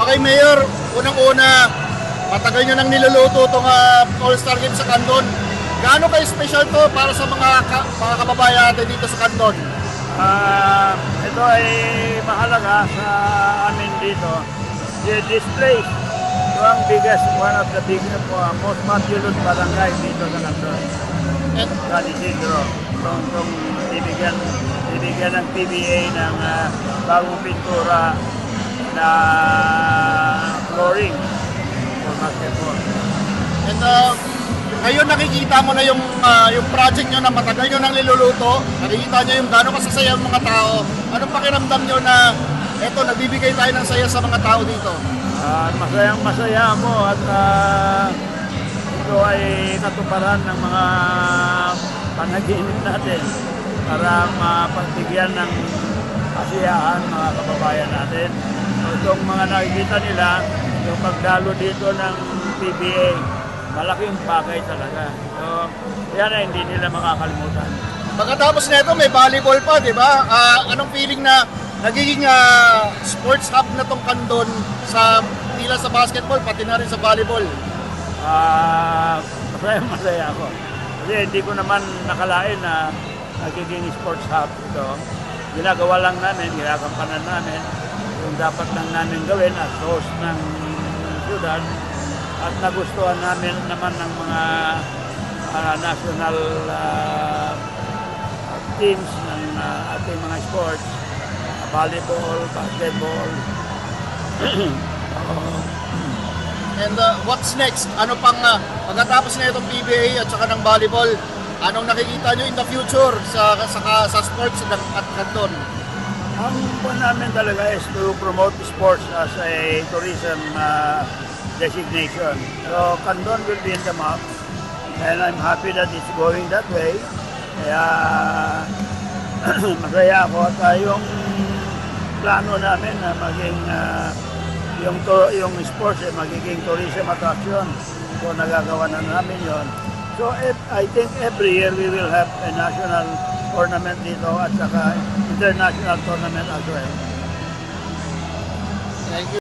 kay Mayor, unang-una, matagal nyo nang niluluto itong All-Star Game sa Candon. Gaano ka-special to para sa mga kababayan natin dito sa Candon? Ito ay mahalaga sa amin dito. This place, ito ang biggest, one of the biggest, most populous barangay dito sa Candon. San Isidro. Itong bibigyan ng PBA ng bagong pintura na flooring for basketball. And ngayon nakikita mo na yung project nyo na matagal nyo nang niluluto. Nakikita nyo yung gano'ng kasasaya ang mga tao. Anong pakiramdam nyo na eto, nagbibigay tayo ng saya sa mga tao dito? Masayang masaya ako at ito ay natuparan ng mga panaginip natin para mapagbigyan ng kasiyahan mga kababayan natin. Itong mga nakikita nila, yung pagdalo dito ng PBA, malaking bagay talaga. So, yan ay hindi nila makakalimutan. Pagkatapos nito may volleyball pa, di ba? Anong feeling na nagiging sports hub na tong Candon sa tila sa basketball, pati na rin sa volleyball? Masaya ako. Kasi hindi ko naman nakalain na nagiging sports hub ito. Ginagawa lang namin, ginagampanan namin yung dapat lang namin gawin as host ng syudad at nagustuhan namin naman ng mga national teams ng ating mga sports, volleyball, basketball. And what's next? Ano pang pagkatapos na itong PBA at saka ng volleyball, anong nakikita nyo in the future sa sports at Candon? Ang po namin talaga is to promote sports as a tourism designation. So Candon will be in the map and I'm happy that it's going that way. Kaya masaya ako at yung plano namin na maging yung sports magiging tourism attraction. So nagagawa na namin yon. So I think every year we will have a national tournament dito at saka international tournament as well. Thank you.